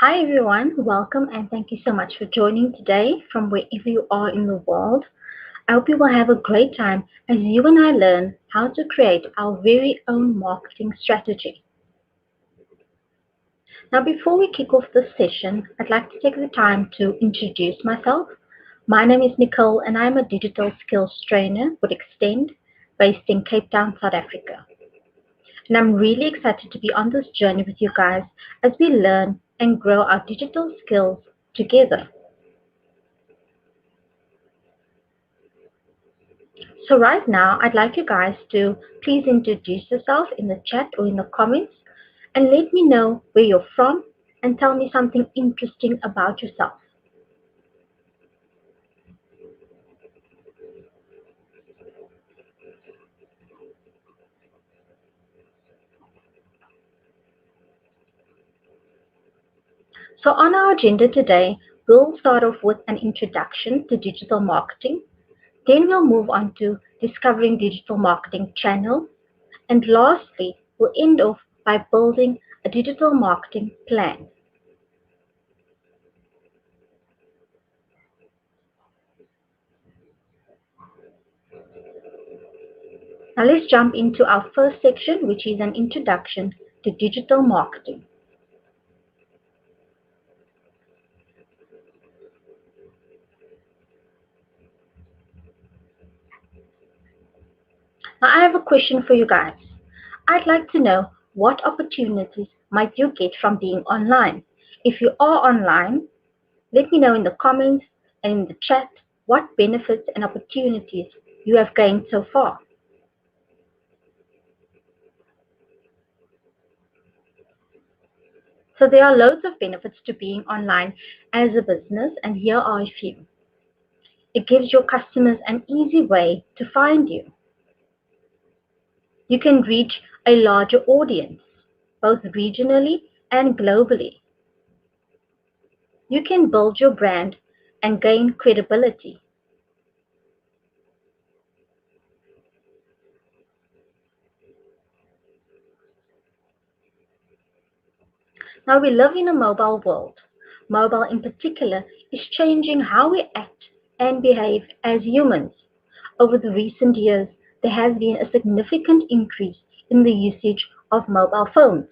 Hi everyone, welcome and thank you so much for joining today from wherever you are in the world. I hope you will have a great time as you and I learn how to create our very own marketing strategy. Now, before we kick off this session, I'd like to take the time to introduce myself. My name is Nicole and I'm a digital skills trainer with Extend based in Cape Town, South Africa. And I'm really excited to be on this journey with you guys as we learn and grow our digital skills together. So right now, I'd like you guys to please introduce yourself in the chat or in the comments and let me know where you're from and tell me something interesting about yourself. So on our agenda today, we'll start off with an introduction to digital marketing. Then we'll move on to discovering digital marketing channels. And lastly, we'll end off by building a digital marketing plan. Now let's jump into our first section, which is an introduction to digital marketing. Now I have a question for you guys. I'd like to know what opportunities might you get from being online? If you are online, let me know in the comments and in the chat what benefits and opportunities you have gained so far. So there are loads of benefits to being online as a business, and here are a few. It gives your customers an easy way to find you. You can reach a larger audience, both regionally and globally. You can build your brand and gain credibility. Now we live in a mobile world. Mobile in particular is changing how we act and behave as humans. Over the recent years, there has been a significant increase in the usage of mobile phones.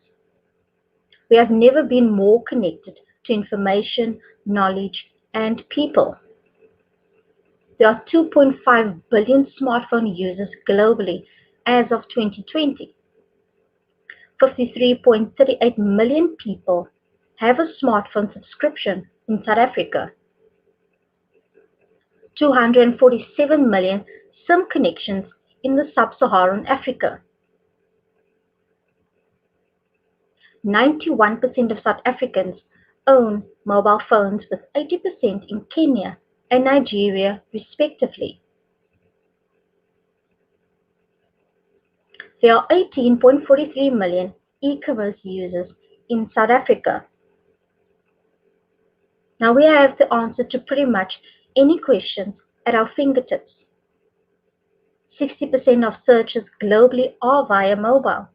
We have never been more connected to information, knowledge, and people. There are 2.5 billion smartphone users globally as of 2020. 53.38 million people have a smartphone subscription in South Africa. 247 million SIM connections in the sub-Saharan Africa. 91% of South Africans own mobile phones, with 80% in Kenya and Nigeria respectively. There are 18.43 million e-commerce users in South Africa. Now we have the answer to pretty much any question at our fingertips. 60% of searches globally are via mobile.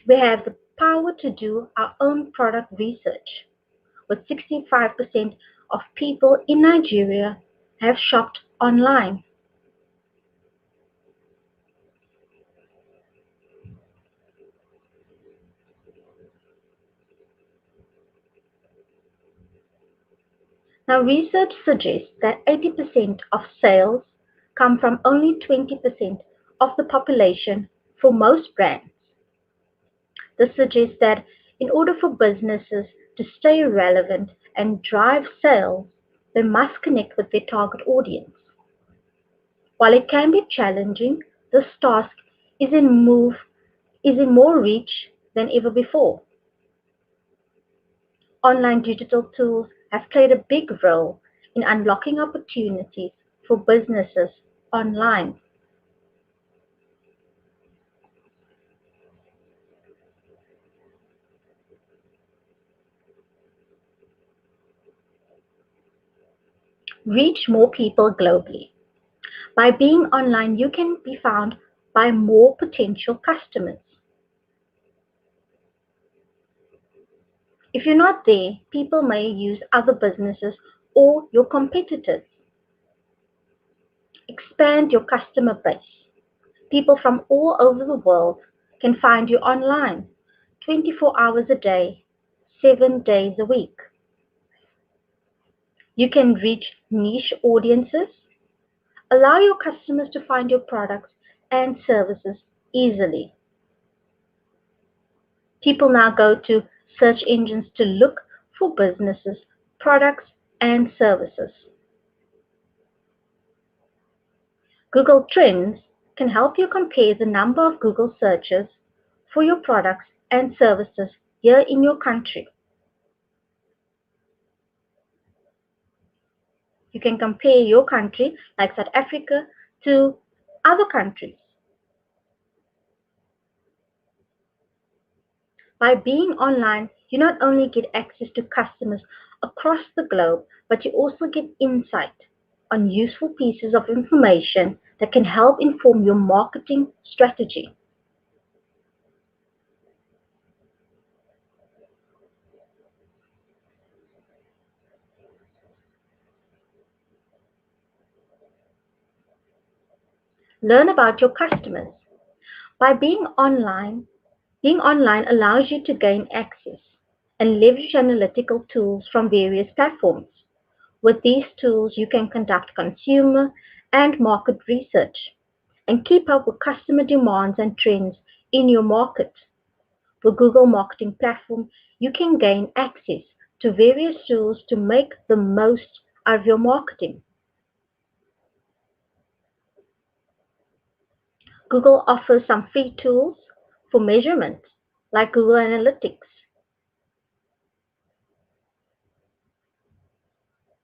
We have the power to do our own product research, with 65% of people in Nigeria have shopped online. Now research suggests that 80% of sales come from only 20% of the population for most brands. This suggests that in order for businesses to stay relevant and drive sales, they must connect with their target audience. While it can be challenging, this task is in more reach than ever before. Online digital tools have played a big role in unlocking opportunities for businesses online. Reach more people globally. By being online, you can be found by more potential customers. If you're not there, people may use other businesses or your competitors. Expand your customer base. People from all over the world can find you online 24 hours a day, 7 days a week. You can reach niche audiences. Allow your customers to find your products and services easily. People now go to search engines to look for businesses, products, and services. Google Trends can help you compare the number of Google searches for your products and services here in your country. You can compare your country, like South Africa, to other countries. By being online, you not only get access to customers across the globe, but you also get insight on useful pieces of information that can help inform your marketing strategy. Learn about your customers. By being online allows you to gain access and leverage analytical tools from various platforms. With these tools, you can conduct consumer and market research and keep up with customer demands and trends in your market. With Google Marketing Platform, you can gain access to various tools to make the most of your marketing. Google offers some free tools for measurement, like Google Analytics.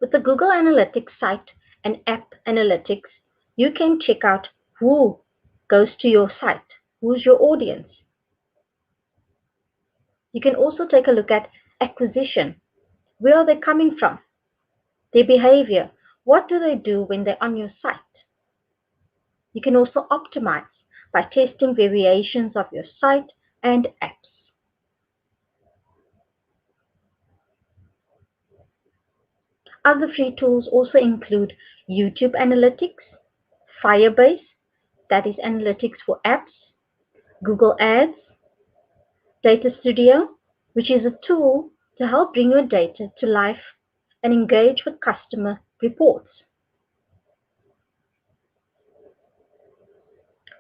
With the Google Analytics site and app analytics, you can check out who goes to your site, who's your audience. You can also take a look at acquisition. Where are they coming from? Their behavior. What do they do when they're on your site? You can also optimize by testing variations of your site and apps. Other free tools also include YouTube Analytics, Firebase, that is analytics for apps, Google Ads, Data Studio, which is a tool to help bring your data to life and engage with customer reports.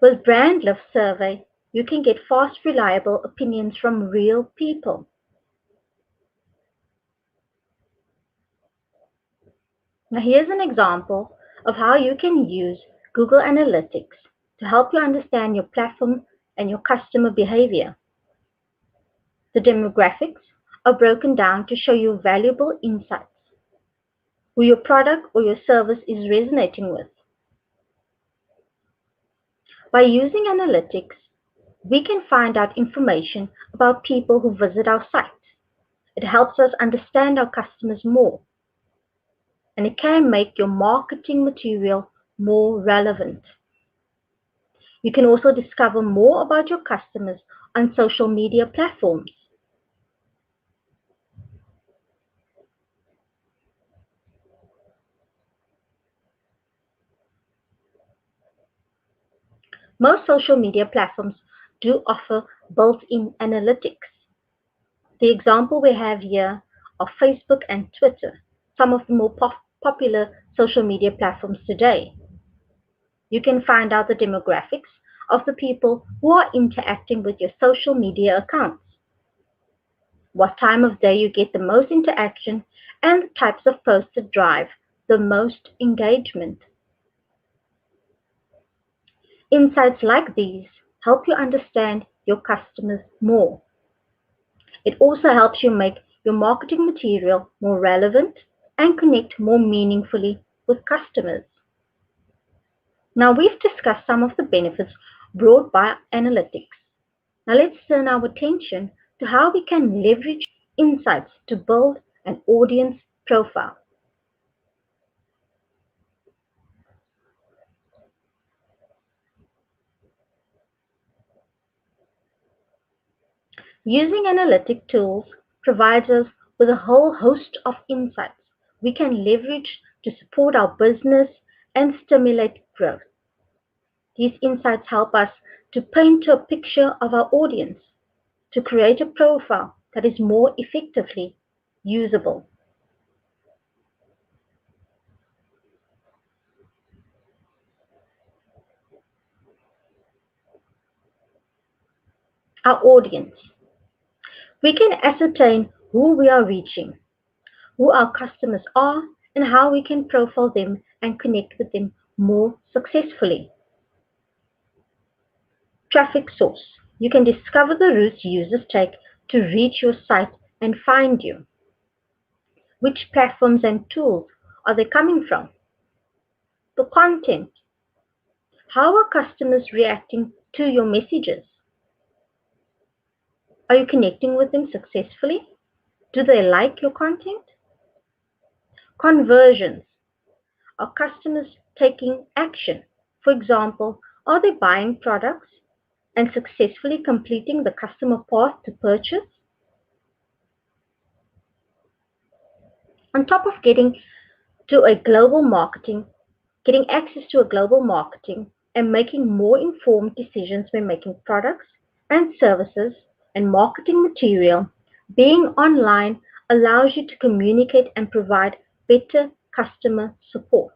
With Brand Lift Survey, you can get fast, reliable opinions from real people. Now here's an example of how you can use Google Analytics to help you understand your platform and your customer behavior. The demographics are broken down to show you valuable insights, who your product or your service is resonating with. By using analytics, we can find out information about people who visit our site. It helps us understand our customers more, and it can make your marketing material more relevant. You can also discover more about your customers on social media platforms. Most social media platforms do offer built-in analytics. The example we have here are Facebook and Twitter, some of the more popular social media platforms today. You can find out the demographics of the people who are interacting with your social media accounts, what time of day you get the most interaction, and the types of posts that drive the most engagement. Insights like these help you understand your customers more. It also helps you make your marketing material more relevant and connect more meaningfully with customers. Now we've discussed some of the benefits brought by analytics. Now let's turn our attention to how we can leverage insights to build an audience profile. Using analytic tools provides us with a whole host of insights we can leverage to support our business and stimulate growth. These insights help us to paint a picture of our audience, to create a profile that is more effectively usable. Our audience. We can ascertain who we are reaching, who our customers are, and how we can profile them and connect with them more successfully. Traffic source. You can discover the routes users take to reach your site and find you. Which platforms and tools are they coming from? The content. How are customers reacting to your messages? Are you connecting with them successfully? Do they like your content? Conversions. Are customers taking action? For example, are they buying products and successfully completing the customer path to purchase? On top of to a global marketing, getting access to a global marketing and making more informed decisions when making products and services and marketing material, being online allows you to communicate and provide better customer support.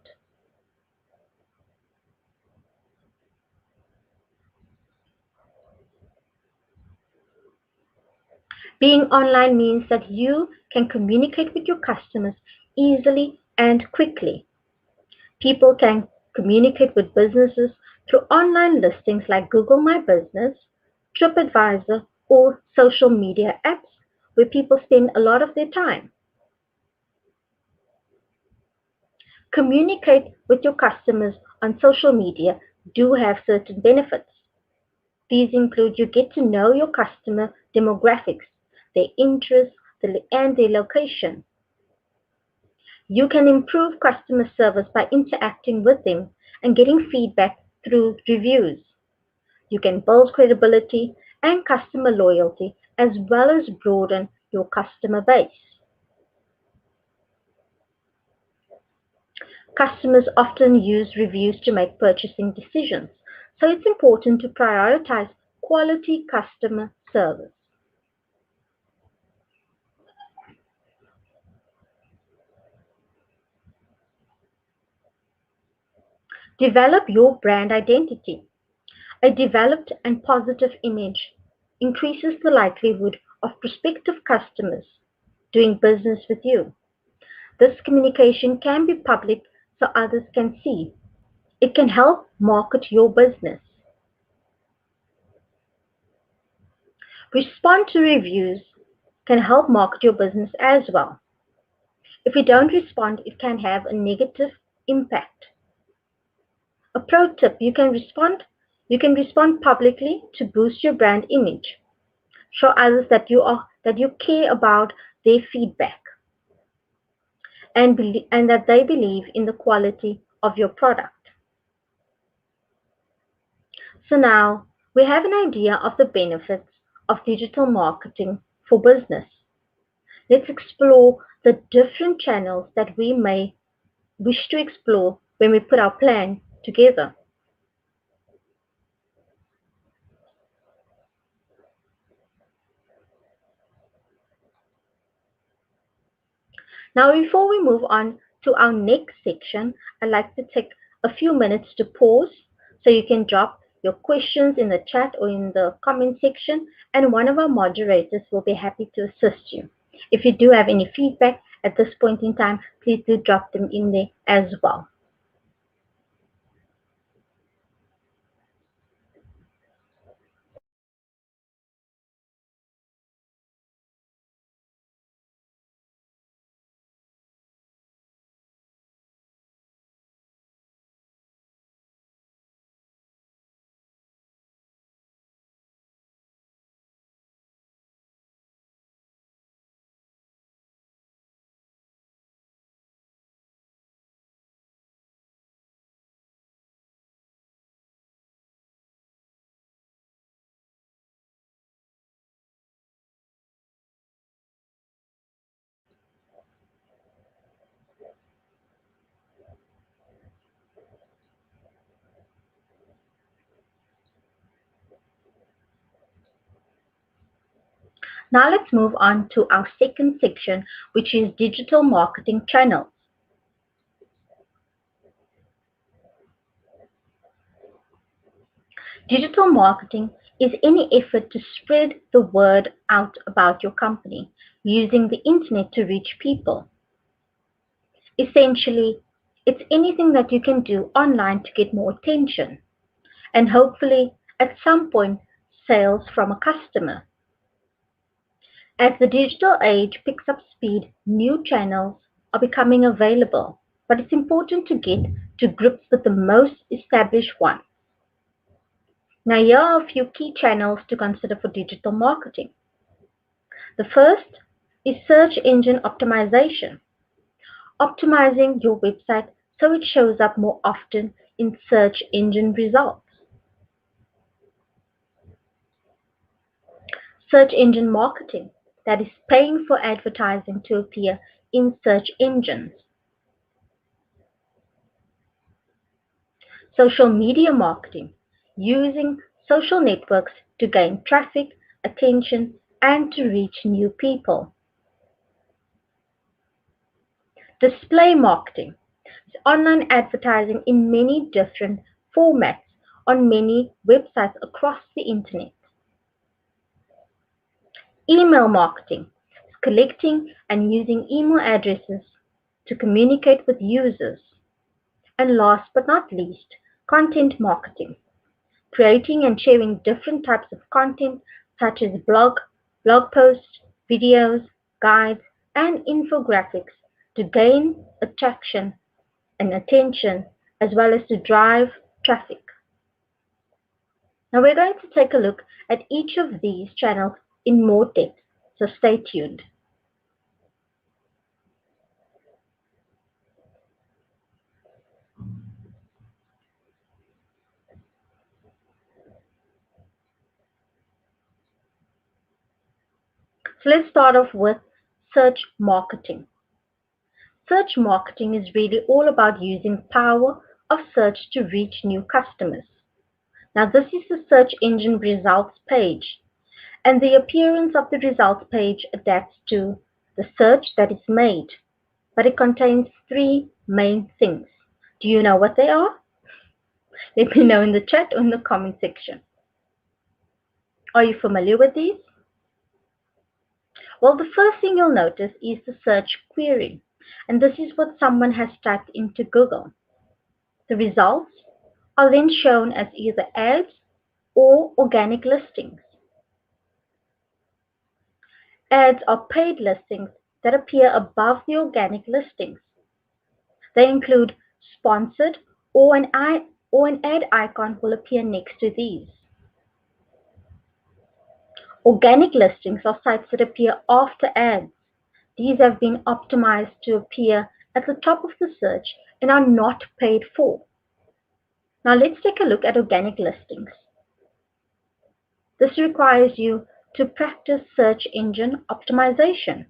Being online means that you can communicate with your customers easily and quickly. People can communicate with businesses through online listings like Google My Business, TripAdvisor, or social media apps where people spend a lot of their time. Communicate with your customers on social media do have certain benefits. These include you get to know your customer demographics, their interests, and their location. You can improve customer service by interacting with them and getting feedback through reviews. You can build credibility and customer loyalty as well as broaden your customer base. Customers often use reviews to make purchasing decisions, so it's important to prioritize quality customer service. Develop your brand identity. A developed and positive image increases the likelihood of prospective customers doing business with you. This communication can be public so others can see. It can help market your business. Respond to reviews can help market your business as well. If you don't respond, it can have a negative impact. A pro tip, you can respond publicly to boost your brand image. Show others that you care about their feedback and that they believe in the quality of your product. So now we have an idea of the benefits of digital marketing for business. Let's explore the different channels that we may wish to explore when we put our plan together. Now, before we move on to our next section, I'd like to take a few minutes to pause so you can drop your questions in the chat or in the comment section, and one of our moderators will be happy to assist you. If you do have any feedback at this point in time, please do drop them in there as well. Now let's move on to our second section, which is digital marketing channels. Digital marketing is any effort to spread the word out about your company using the internet to reach people. Essentially, it's anything that you can do online to get more attention and hopefully at some point sales from a customer. As the digital age picks up speed, new channels are becoming available, but it's important to get to grips with the most established ones. Now, here are a few key channels to consider for digital marketing. The first is search engine optimization, optimizing your website so it shows up more often in search engine results. Search engine marketing, that is paying for advertising to appear in search engines. Social media marketing, using social networks to gain traffic, attention, and to reach new people. Display marketing is online advertising in many different formats on many websites across the internet. Email marketing is collecting and using email addresses to communicate with users. And last but not least, content marketing, creating and sharing different types of content such as blog posts, videos, guides, and infographics to gain attraction and attention as well as to drive traffic. Now we're going to take a look at each of these channels in more depth, so stay tuned. So let's start off with search marketing. Search marketing is really all about using power of search to reach new customers. Now this is the search engine results page, and the appearance of the results page adapts to the search that is made, but it contains three main things. Do you know what they are? Let me know in the chat or in the comment section. Are you familiar with these? Well, the first thing you'll notice is the search query, and this is what someone has typed into Google. The results are then shown as either ads or organic listings. Ads are paid listings that appear above the organic listings. They include sponsored or an ad icon will appear next to these. Organic listings are sites that appear after ads. These have been optimized to appear at the top of the search and are not paid for. Now let's take a look at organic listings. This requires you to practice search engine optimization.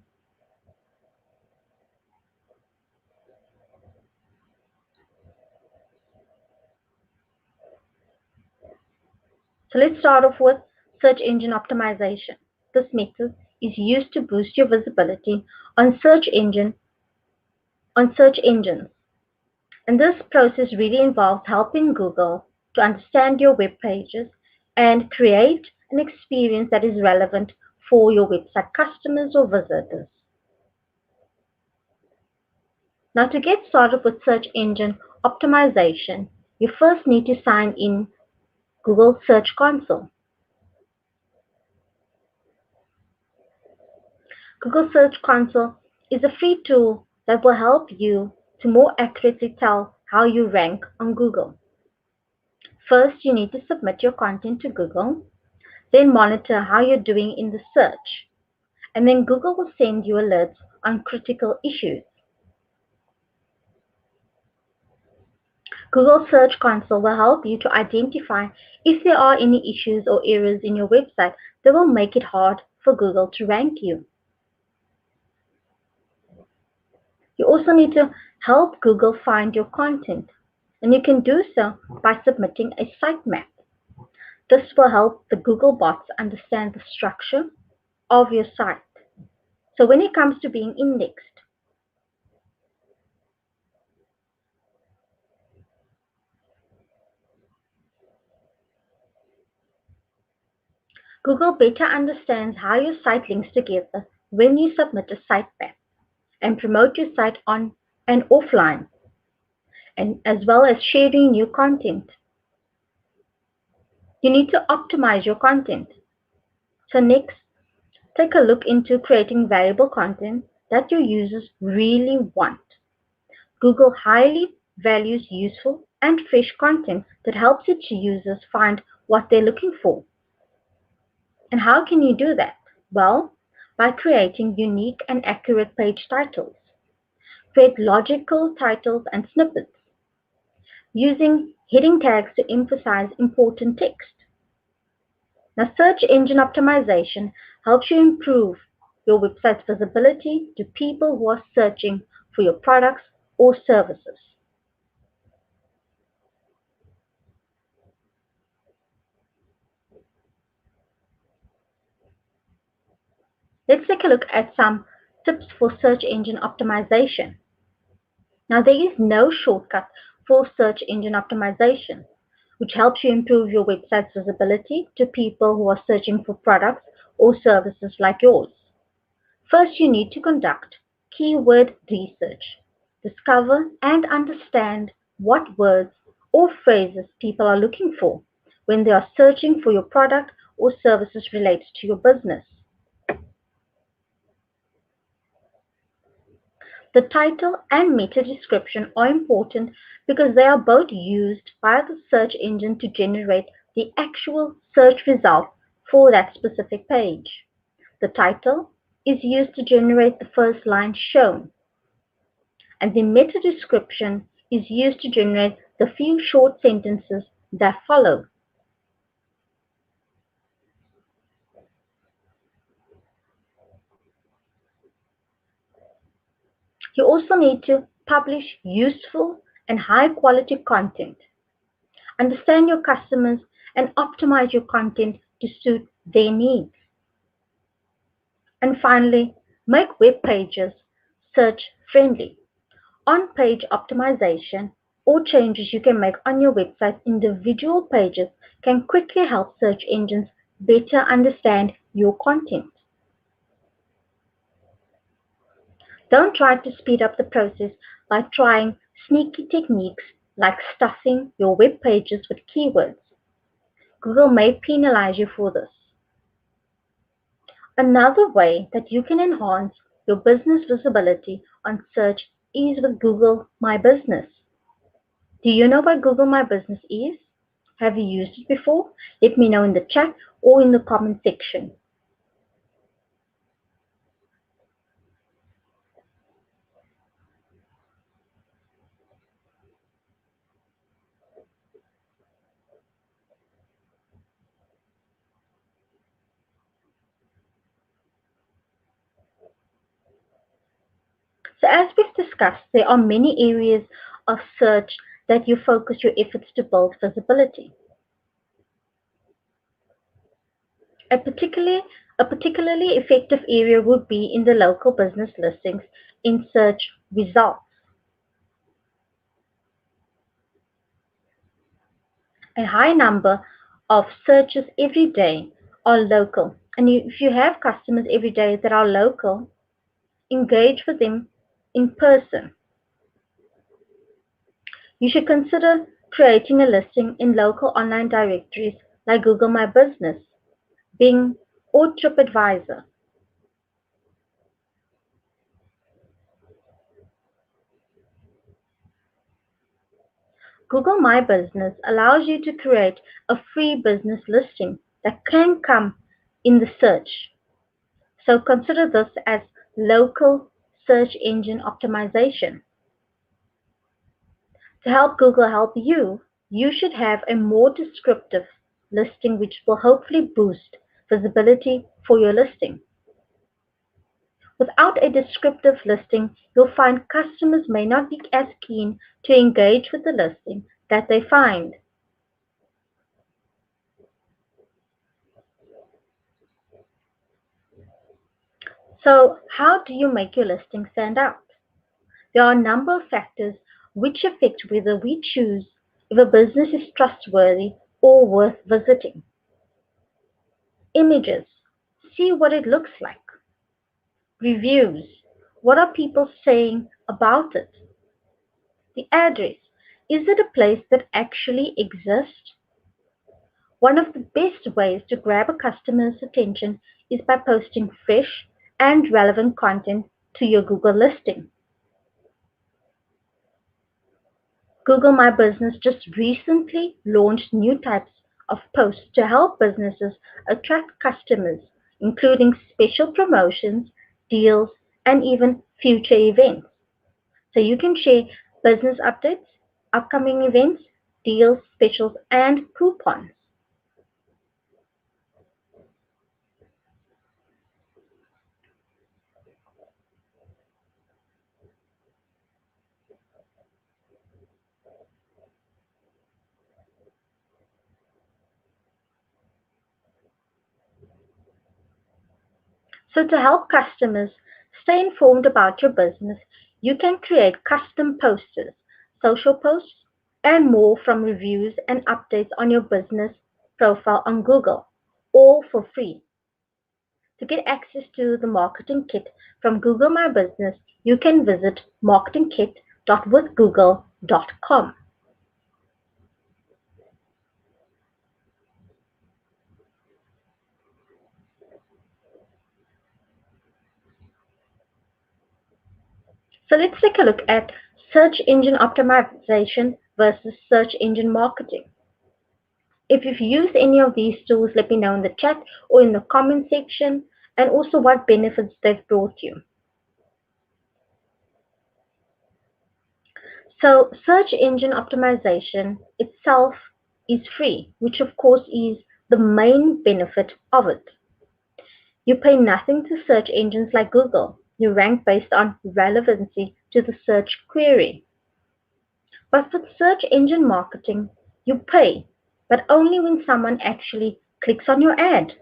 So let's start off with search engine optimization. This method is used to boost your visibility on search engines. And this process really involves helping Google to understand your web pages and create an experience that is relevant for your website customers or visitors. Now to get started with search engine optimization, you first need to sign in Google Search Console. Google Search Console is a free tool that will help you to more accurately tell how you rank on Google. First, you need to submit your content to Google, then monitor how you're doing in the search, and then Google will send you alerts on critical issues. Google Search Console will help you to identify if there are any issues or errors in your website that will make it hard for Google to rank you. You also need to help Google find your content, and you can do so by submitting a sitemap. This will help the Google bots understand the structure of your site. So when it comes to being indexed, Google better understands how your site links together when you submit a site map and promote your site on and offline, and as well as sharing new content. You need to optimize your content. So next, take a look into creating valuable content that your users really want. Google highly values useful and fresh content that helps its users find what they're looking for. And how can you do that? Well, by creating unique and accurate page titles. Create logical titles and snippets, using heading tags to emphasize important text. Now, search engine optimization helps you improve your website's visibility to people who are searching for your products or services. Let's take a look at some tips for search engine optimization. Now, there is no shortcut for search engine optimization, which helps you improve your website's visibility to people who are searching for products or services like yours. First, you need to conduct keyword research. Discover and understand what words or phrases people are looking for when they are searching for your product or services related to your business. The title and meta description are important because they are both used by the search engine to generate the actual search result for that specific page. The title is used to generate the first line shown, and the meta description is used to generate the few short sentences that follow. You also need to publish useful and high quality content. Understand your customers and optimize your content to suit their needs. And finally, make web pages search friendly. On-page optimization or changes you can make on your website's individual pages can quickly help search engines better understand your content. Don't try to speed up the process by trying sneaky techniques like stuffing your web pages with keywords. Google may penalize you for this. Another way that you can enhance your business visibility on search is with Google My Business. Do you know what Google My Business is? Have you used it before? Let me know in the chat or in the comment section. So as we've discussed, there are many areas of search that you focus your efforts to build visibility. A particularly effective area would be in the local business listings in search results. A high number of searches every day are local. And if you have customers every day that are local, engage with them in person. You should consider creating a listing in local online directories like Google My Business, Bing, or TripAdvisor. Google My Business allows you to create a free business listing that can come in the search. So consider this as local search engine optimization. To help Google help you, you should have a more descriptive listing which will hopefully boost visibility for your listing. Without a descriptive listing, you'll find customers may not be as keen to engage with the listing that they find. So, how do you make your listing stand out? There are a number of factors which affect whether we choose if a business is trustworthy or worth visiting. Images. See what it looks like. Reviews. What are people saying about it? The address. Is it a place that actually exists? One of the best ways to grab a customer's attention is by posting fresh and relevant content to your Google listing. Google My Business just recently launched new types of posts to help businesses attract customers, including special promotions, deals, and even future events. So you can share business updates, upcoming events, deals, specials, and coupons. So to help customers stay informed about your business, you can create custom posters, social posts, and more from reviews and updates on your business profile on Google, all for free. To get access to the marketing kit from Google My Business, you can visit marketingkit.withgoogle.com. So let's take a look at search engine optimization versus search engine marketing. If you've used any of these tools, let me know in the chat or in the comment section, and also what benefits they've brought you. So search engine optimization itself is free, which of course is the main benefit of it. You pay nothing to search engines like Google. You rank based on relevancy to the search query. But with search engine marketing, you pay, but only when someone actually clicks on your ad.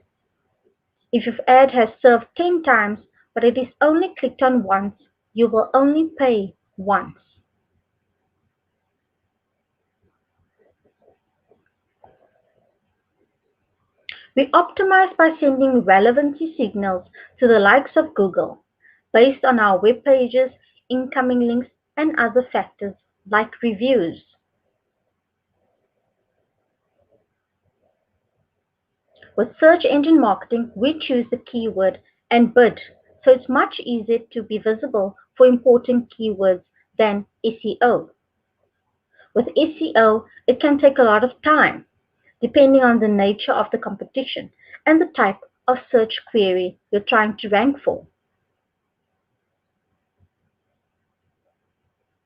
If your ad has served 10 times, but it is only clicked on once, you will only pay once. We optimize by sending relevancy signals to the likes of Google based on our web pages, incoming links, and other factors like reviews. With search engine marketing, we choose the keyword and bid, so it's much easier to be visible for important keywords than SEO. With SEO, it can take a lot of time, depending on the nature of the competition and the type of search query you're trying to rank for.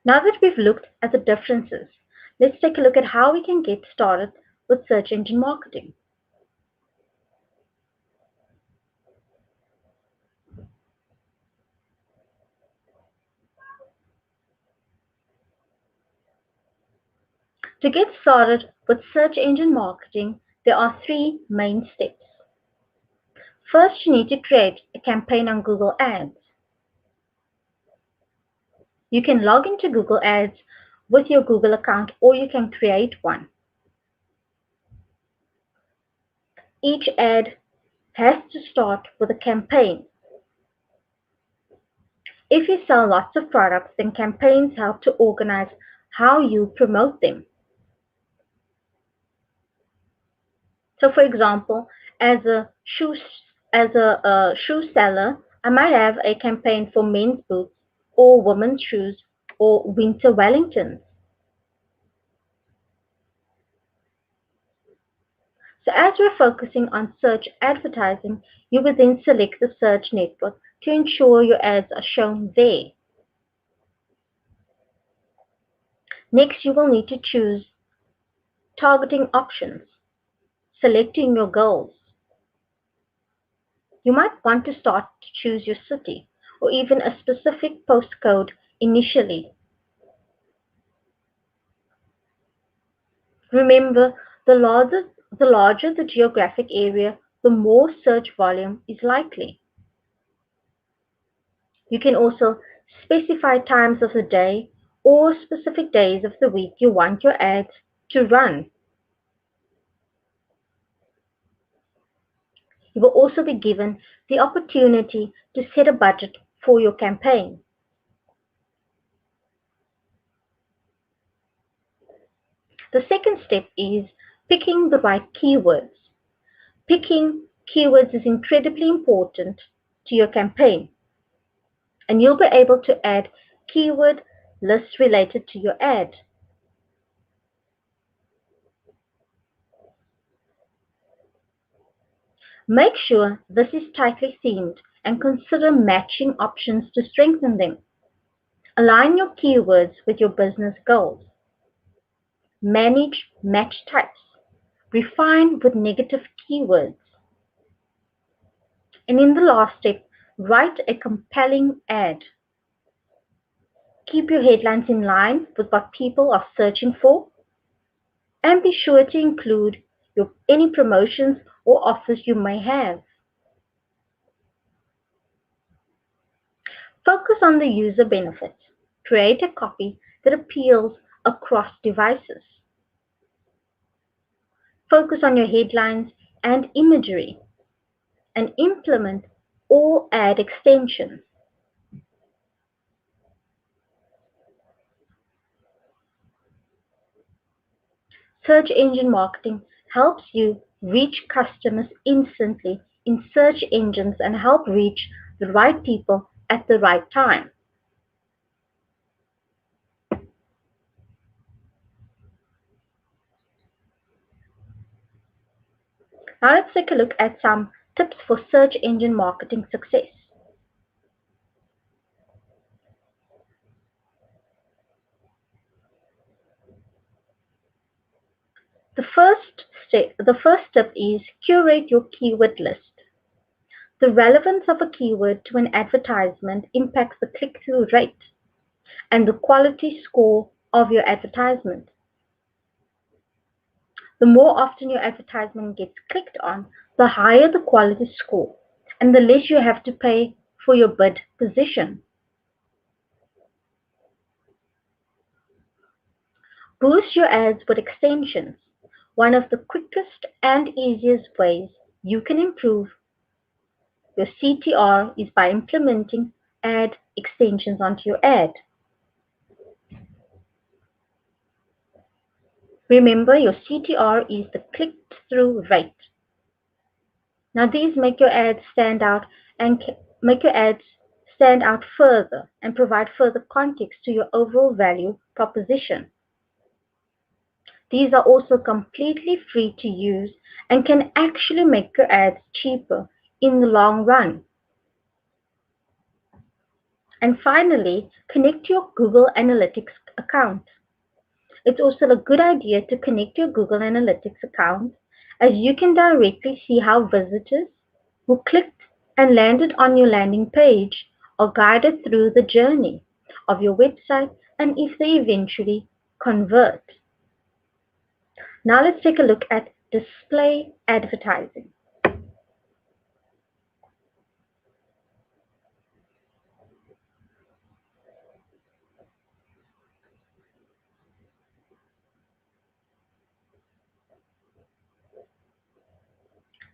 Now that we've looked at the differences, let's take a look at how we can get started with search engine marketing. To get started with search engine marketing, there are three main steps. First, you need to create a campaign on Google Ads. You can log into Google Ads with your Google account, or you can create one. Each ad has to start with a campaign. If you sell lots of products, then campaigns help to organize how you promote them. So, for example, as a shoe seller, I might have a campaign for men's boots or women's shoes or winter Wellingtons. So as we're focusing on search advertising, you will then select the search network to ensure your ads are shown there. Next, you will need to choose targeting options, selecting your goals. You might want to start to choose your city or even a specific postcode initially. Remember, the larger the geographic area, the more search volume is likely. You can also specify times of the day or specific days of the week you want your ads to run. You will also be given the opportunity to set a budget for your campaign. The second step is picking the right keywords. Picking keywords is incredibly important to your campaign, and you'll be able to add keyword lists related to your ad. Make sure this is tightly themed and consider matching options to strengthen them. Align your keywords with your business goals. Manage match types. Refine with negative keywords. And in the last step, write a compelling ad. Keep your headlines in line with what people are searching for, and be sure to include any promotions or offers you may have. Focus on the user benefits. Create a copy that appeals across devices. Focus on your headlines and imagery, and implement or add extensions. Search engine marketing helps you reach customers instantly in search engines and help reach the right people at the right time. Now let's take a look at some tips for search engine marketing success. The first step is curate your keyword list. The relevance of a keyword to an advertisement impacts the click-through rate and the quality score of your advertisement. The more often your advertisement gets clicked on, the higher the quality score and the less you have to pay for your bid position. Boost your ads with extensions. One of the quickest and easiest ways you can improve your CTR is by implementing ad extensions onto your ad. Remember, your CTR is the click-through rate. Now these make your ads stand out and make your ads stand out further and provide further context to your overall value proposition. These are also completely free to use and can actually make your ads cheaper in the long run. And finally, connect your Google Analytics account. It's also a good idea to connect your Google Analytics account, as you can directly see how visitors who clicked and landed on your landing page are guided through the journey of your website and if they eventually convert. Now let's take a look at display advertising.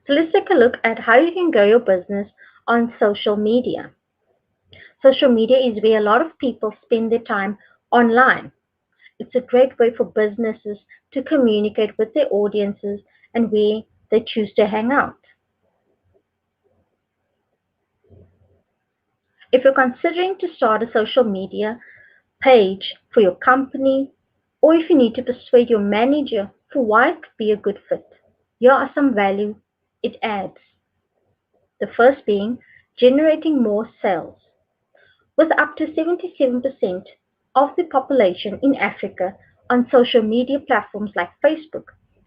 So let's take a look at how you can grow your business on social media. Social media is where a lot of people spend their time online. It's a great way for businesses to communicate with their audiences and where they choose to hang out. If you're considering to start a social media page for your company, or if you need to persuade your manager for why it could be a good fit, here are some value it adds. The first being generating more sales. With up to 77% of the population in Africa on social media platforms like Facebook,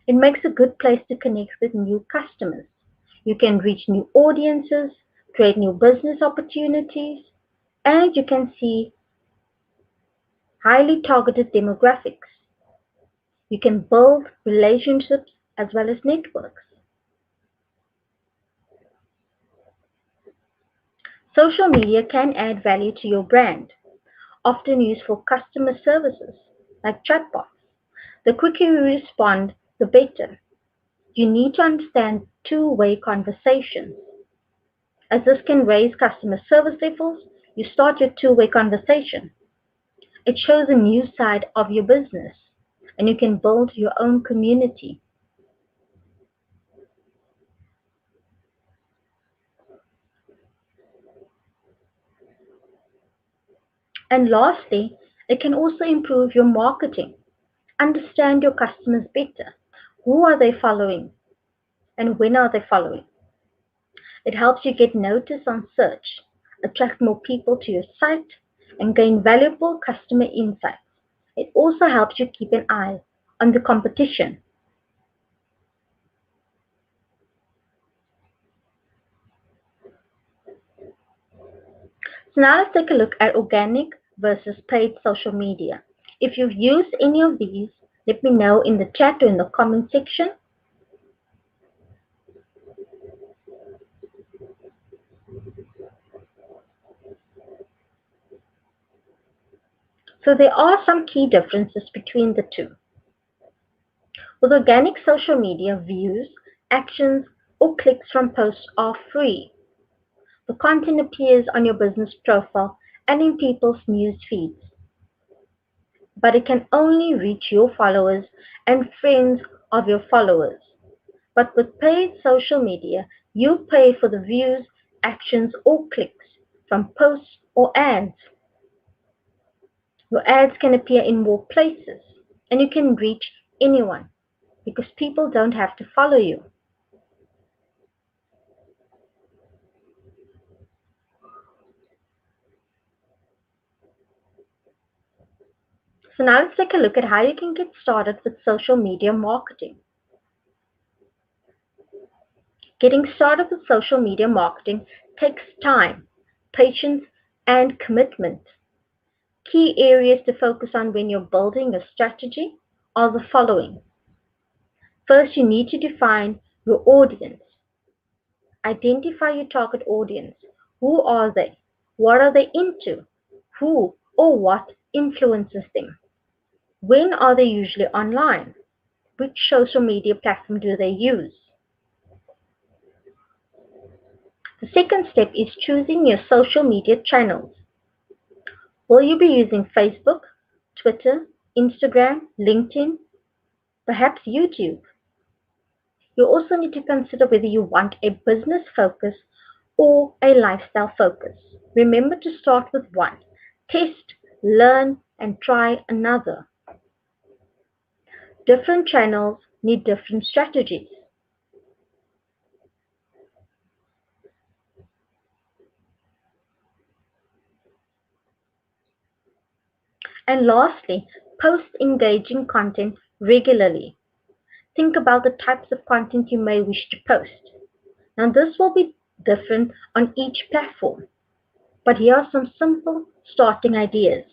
it makes a good place to connect with new customers. You can reach new audiences, create new business opportunities, and you can see highly targeted demographics. You can build relationships as well as networks. Social media can add value to your brand, often used for customer services like chatbots. The quicker you respond, the better. You need to understand two-way conversations. As this can raise customer service levels, you start your two-way conversation. It shows a new side of your business, and you can build your own community. And lastly, it can also improve your marketing. Understand your customers better. Who are they following and when are they following? It helps you get noticed on search, attract more people to your site, and gain valuable customer insights. It also helps you keep an eye on the competition. So now let's take a look at organic versus paid social media. If you've used any of these, let me know in the chat or in the comment section. So there are some key differences between the two. With organic social media, views, actions, or clicks from posts are free. The content appears on your business profile and in people's news feeds, but it can only reach your followers and friends of your followers. But with paid social media, you pay for the views, actions, or clicks from posts or ads. Your ads can appear in more places, and you can reach anyone because people don't have to follow you. So now let's take a look at how you can get started with social media marketing. Getting started with social media marketing takes time, patience, and commitment. Key areas to focus on when you're building your strategy are the following. First, you need to define your audience. Identify your target audience. Who are they? What are they into? Who or what influences them? When are they usually online? Which social media platform do they use? The second step is choosing your social media channels. Will you be using Facebook, Twitter, Instagram, LinkedIn, perhaps YouTube? You also need to consider whether you want a business focus or a lifestyle focus. Remember to start with one. Test, learn, and try another. Different channels need different strategies. And lastly, post engaging content regularly. Think about the types of content you may wish to post. Now, this will be different on each platform, but here are some simple starting ideas.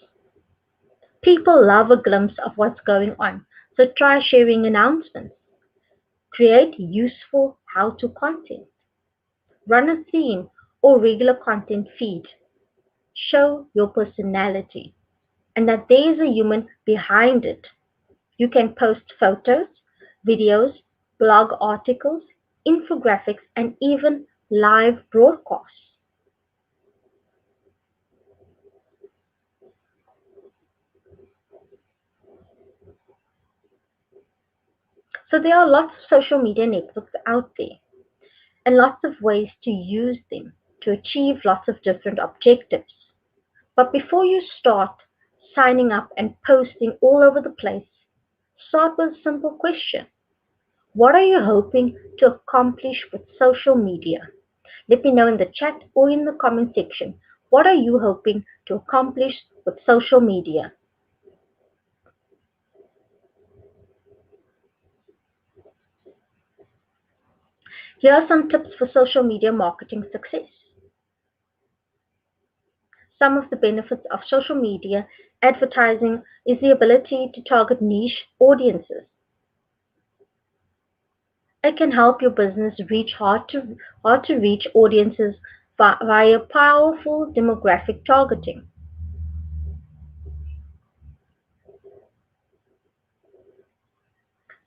People love a glimpse of what's going on, so try sharing announcements. Create useful how-to content. Run a theme or regular content feed. Show your personality and that there is a human behind it. You can post photos, videos, blog articles, infographics, and even live broadcasts. So there are lots of social media networks out there and lots of ways to use them to achieve lots of different objectives. But before you start signing up and posting all over the place, start with a simple question. What are you hoping to accomplish with social media? Let me know in the chat or in the comment section. What are you hoping to accomplish with social media? Here are some tips for social media marketing success. Some of the benefits of social media advertising is the ability to target niche audiences. It can help your business reach hard to reach audiences via powerful demographic targeting.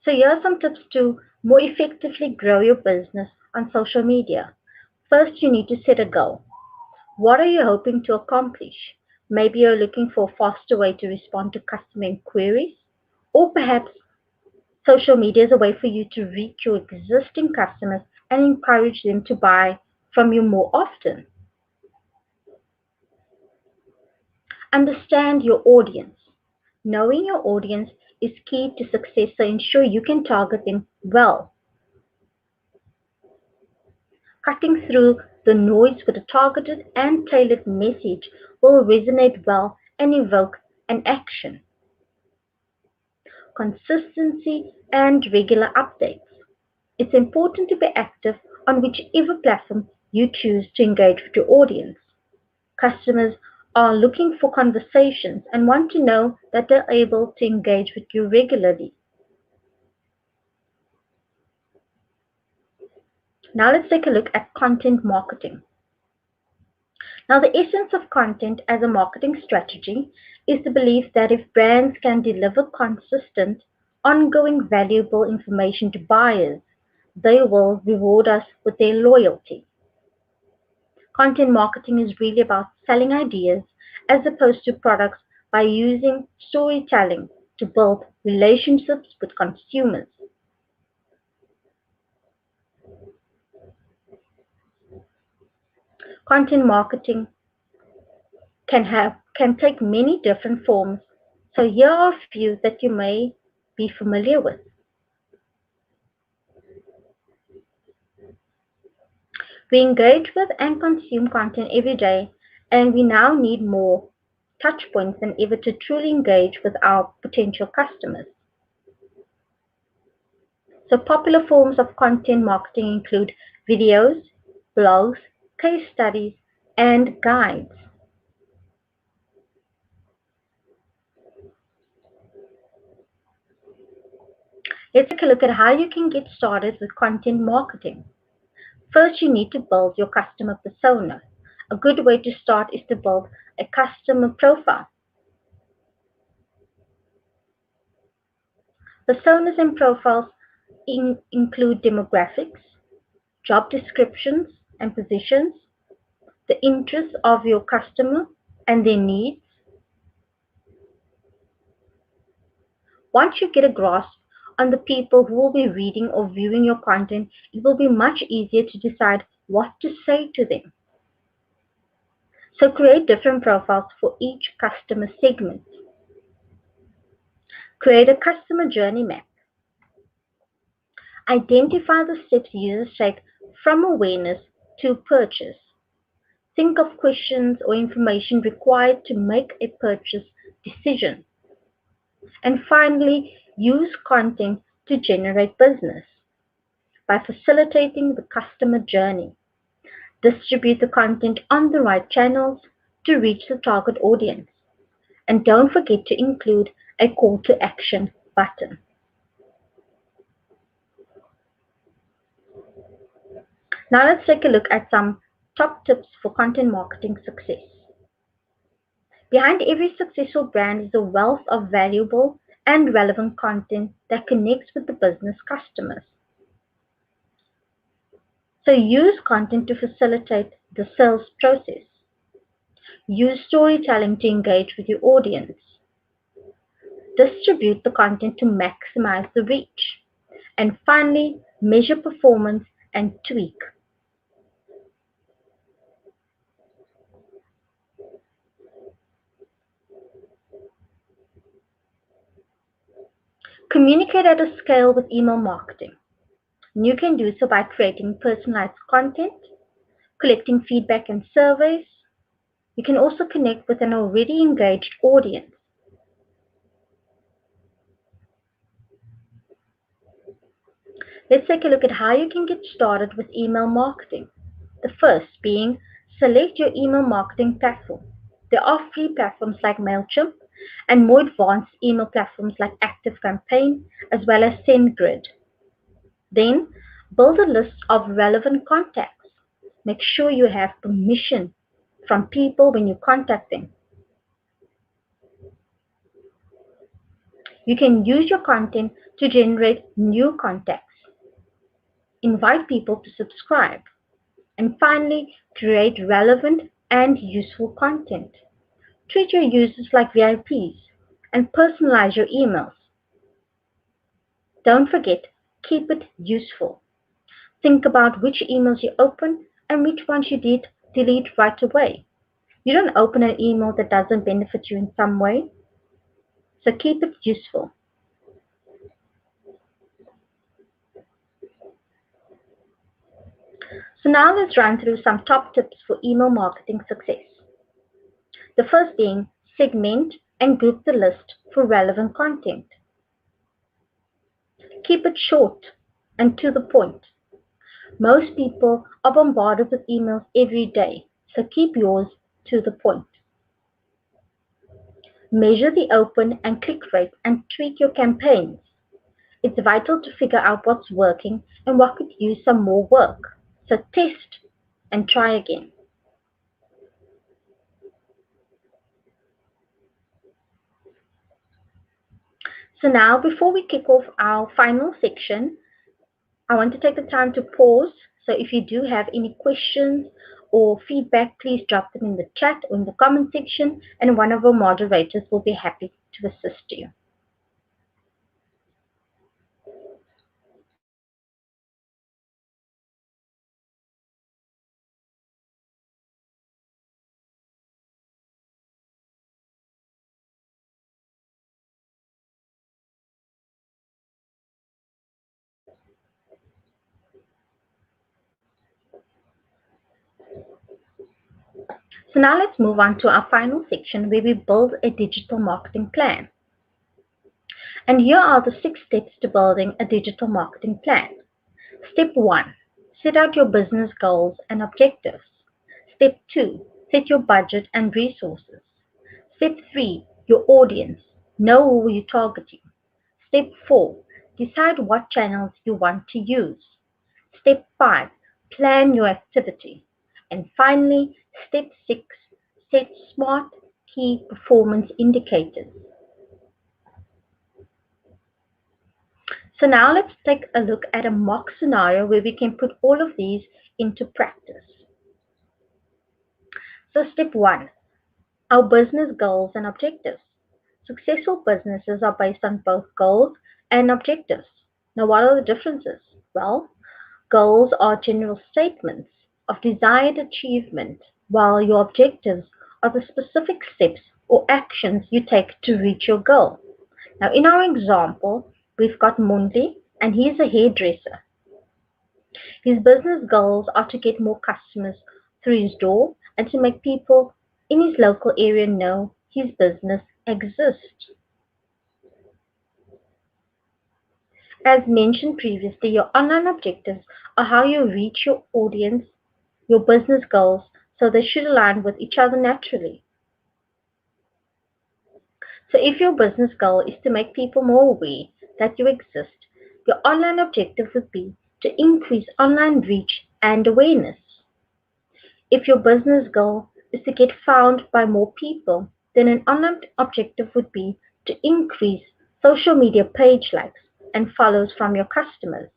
So here are some tips to more effectively grow your business on social media. First, you need to set a goal. What are you hoping to accomplish? Maybe you're looking for a faster way to respond to customer inquiries, or perhaps social media is a way for you to reach your existing customers and encourage them to buy from you more often. Understand your audience. Knowing your audience is key to success, so ensure you can target them well. Cutting through the noise with a targeted and tailored message will resonate well and evoke an action. Consistency and regular updates. It's important to be active on whichever platform you choose to engage with your audience. Customers are looking for conversations and want to know that they're able to engage with you regularly. Now let's take a look at content marketing. Now, the essence of content as a marketing strategy is the belief that if brands can deliver consistent, ongoing, valuable information to buyers, they will reward us with their loyalty. Content marketing is really about selling ideas as opposed to products by using storytelling to build relationships with consumers. Content marketing can take many different forms. So here are a few that you may be familiar with. We engage with and consume content every day, and we now need more touch points than ever to truly engage with our potential customers. So popular forms of content marketing include videos, blogs, case studies, and guides. Let's take a look at how you can get started with content marketing. First, you need to build your customer persona. A good way to start is to build a customer profile. Personas and profiles include demographics, job descriptions and positions, the interests of your customer and their needs. Once you get a grasp on the people who will be reading or viewing your content, it will be much easier to decide what to say to them. So create different profiles for each customer segment. Create a customer journey map. Identify the steps users take from awareness to purchase. Think of questions or information required to make a purchase decision. And finally, use content to generate business by facilitating the customer journey. Distribute the content on the right channels to reach the target audience. And don't forget to include a call to action button. Now let's take a look at some top tips for content marketing success. Behind every successful brand is a wealth of valuable and relevant content that connects with the business customers. So use content to facilitate the sales process. Use storytelling to engage with your audience. Distribute the content to maximize the reach. And finally, measure performance and tweak. Communicate at a scale with email marketing. And you can do so by creating personalized content, collecting feedback and surveys. You can also connect with an already engaged audience. Let's take a look at how you can get started with email marketing. The first being select your email marketing platform. There are free platforms like MailChimp and more advanced email platforms like ActiveCampaign as well as SendGrid. Then build a list of relevant contacts. make sure you have permission from people when you contact them. You can use your content to generate new contacts, invite people to subscribe, and finally, create relevant and useful content. Treat your users like VIPs and personalize your emails. Don't forget, keep it useful. Think about which emails you open and which ones you delete right away. You don't open an email that doesn't benefit you in some way, so keep it useful. So now let's run through some top tips for email marketing success. The first being segment and group the list for relevant content. Keep it short and to the point. Most people are bombarded with emails every day, so keep yours to the point. Measure the open and click rate and tweak your campaigns. It's vital to figure out what's working and what could use some more work. So test and try again. So now, before we kick off our final section, I want to take the time to pause. So if you do have any questions or feedback, please drop them in the chat or in the comment section, and one of our moderators will be happy to assist you. So now let's move on to our final section where we build a digital marketing plan. And here are the 6 steps to building a digital marketing plan. Step 1, set out your business goals and objectives. Step 2, set your budget and resources. Step 3, your audience. Know who you're targeting. Step 4, decide what channels you want to use. Step 5, plan your activity. And finally, step 6, set SMART key performance indicators. So now let's take a look at a mock scenario where we can put all of these into practice. So step 1, our business goals and objectives. Successful businesses are based on both goals and objectives. Now, what are the differences? Well, goals are general statements of desired achievement, while your objectives are the specific steps or actions you take to reach your goal. Now, in our example, we've got Mundi, and he's a hairdresser. His business goals are to get more customers through his door and to make people in his local area know his business exists. As mentioned previously, your online objectives are how you reach your audience, your business goals, so they should align with each other naturally. So if your business goal is to make people more aware that you exist, your online objective would be to increase online reach and awareness. If your business goal is to get found by more people, then an online objective would be to increase social media page likes and follows from your customers.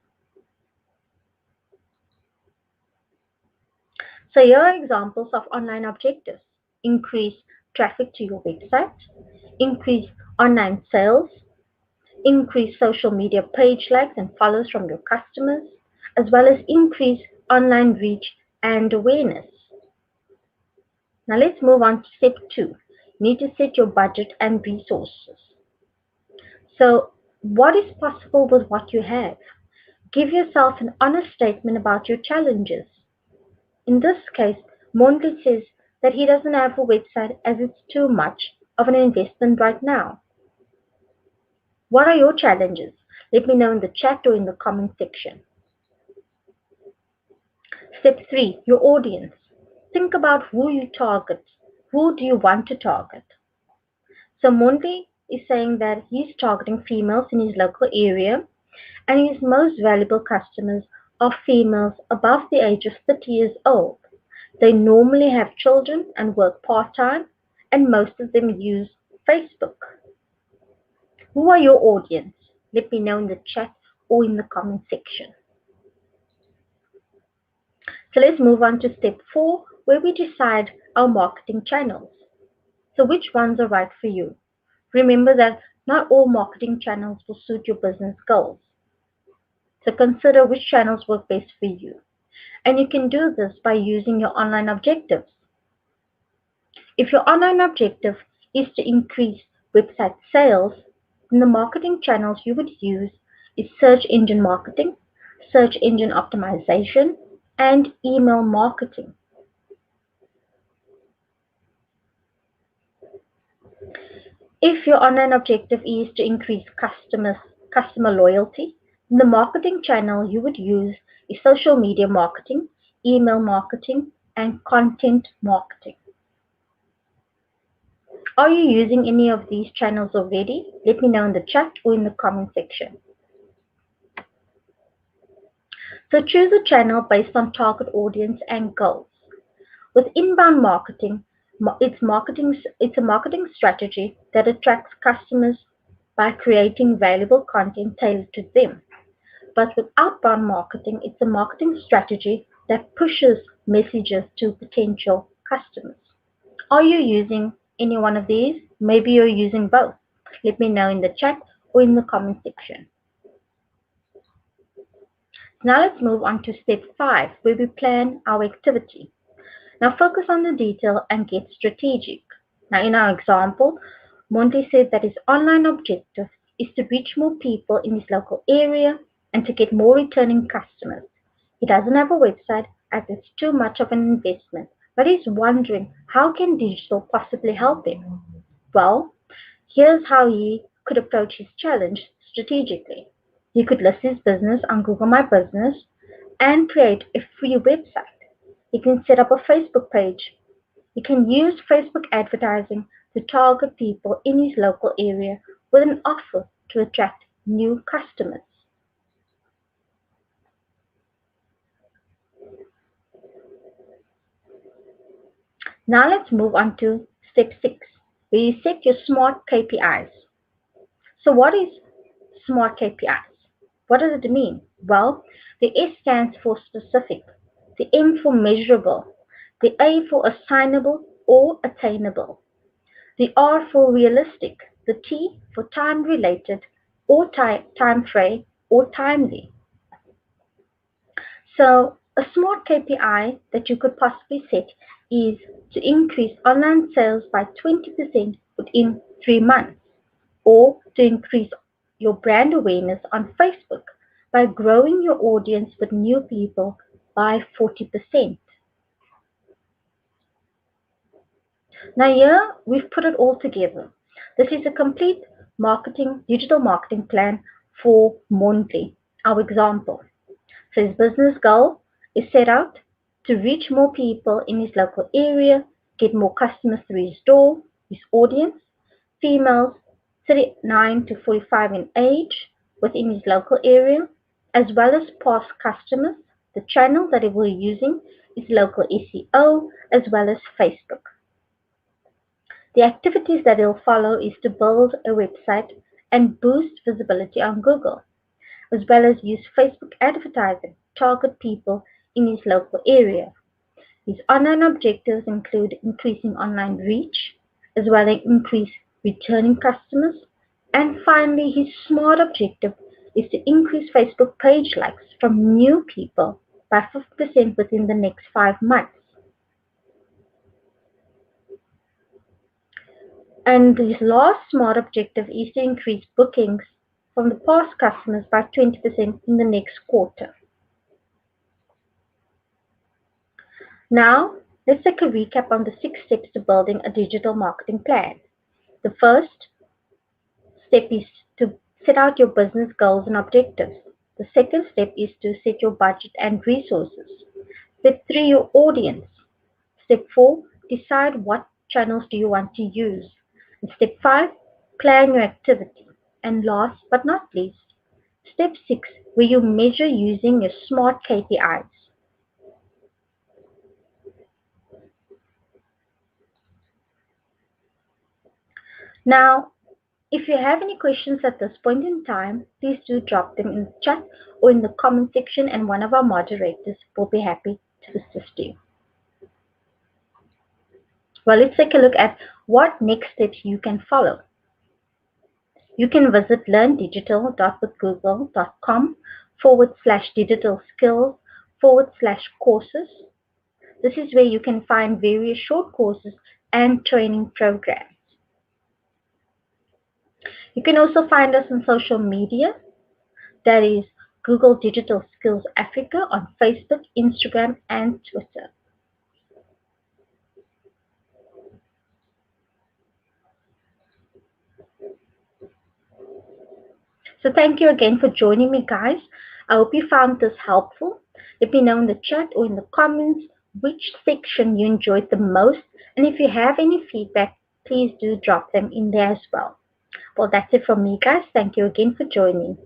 So here are examples of online objectives. Increase traffic to your website, increase online sales, increase social media page likes and follows from your customers, as well as increase online reach and awareness. Now let's move on to step 2. You need to set your budget and resources. So what is possible with what you have? Give yourself an honest statement about your challenges. In this case, Monty says that he doesn't have a website as it's too much of an investment right now. What are your challenges? Let me know in the chat or in the comment section. Step 3, your audience. Think about who you target. Who do you want to target? So Monty is saying that he's targeting females in his local area, and his most valuable customers are females above the age of 30 years old. They normally have children and work part-time, and most of them use Facebook. Who are your audience? Let me know in the chat or in the comment section. So let's move on to step 4, where we decide our marketing channels. So which ones are right for you? Remember that not all marketing channels will suit your business goals. So consider which channels work best for you. And you can do this by using your online objectives. If your online objective is to increase website sales, then the marketing channels you would use is search engine marketing, search engine optimization, and email marketing. If your online objective is to increase customer loyalty, then the marketing channel you would use is social media marketing, email marketing, and content marketing. Are you using any of these channels already? Let me know in the chat or in the comment section. So choose a channel based on target audience and goals. With inbound marketing, it's a marketing strategy that attracts customers by creating valuable content tailored to them. But with outbound marketing, it's a marketing strategy that pushes messages to potential customers. Are you using any one of these? Maybe you're using both. Let me know in the chat or in the comment section. Now let's move on to step 5, where we plan our activity. Now focus on the detail and get strategic. Now in our example, Monty said that his online objective is to reach more people in his local area and to get more returning customers. He doesn't have a website as it's too much of an investment, but he's wondering how can digital possibly help him? Well, here's how he could approach his challenge strategically. He could list his business on Google My Business and create a free website. He can set up a Facebook page. He can use Facebook advertising to target people in his local area with an offer to attract new customers. Now let's move on to step 6, where you set your SMART KPIs. So what is SMART KPIs? What does it mean? Well, the S stands for specific, the M for measurable, the A for assignable or attainable, the R for realistic, the T for time-related or time-frame or timely. So a SMART KPI that you could possibly set is to increase online sales by 20% within 3 months, or to increase your brand awareness on Facebook by growing your audience with new people by 40%. Now here we've put it all together. This is a complete digital marketing plan for Monty, our example. So his business goal is set out to reach more people in his local area, get more customers through his door, his audience, females 39 to 45 in age within his local area, as well as past customers. The channel that he will be using is local SEO as well as Facebook. The activities that he'll follow is to build a website and boost visibility on Google, as well as use Facebook advertising to target people in his local area. His online objectives include increasing online reach, as well as increase returning customers. And finally, his SMART objective is to increase Facebook page likes from new people by 50% within the next 5 months. And his last SMART objective is to increase bookings from the past customers by 20% in the next quarter. Now, let's take a recap on the 6 steps to building a digital marketing plan. The first step is to set out your business goals and objectives. The second step is to set your budget and resources. Step 3, your audience. Step 4, decide what channels do you want to use. And step 5, plan your activity. And last but not least, Step 6, where you measure using your SMART KPIs. Now, if you have any questions at this point in time, please do drop them in the chat or in the comment section, and one of our moderators will be happy to assist you. Well, let's take a look at what next steps you can follow. You can visit learndigital.withgoogle.com/digital skills/courses. This is where you can find various short courses and training programs. You can also find us on social media. That is Google Digital Skills Africa on Facebook, Instagram, and Twitter. So thank you again for joining me, guys. I hope you found this helpful. Let me know in the chat or in the comments which section you enjoyed the most. And if you have any feedback, please do drop them in there as well. Well, that's it from me, guys. Thank you again for joining.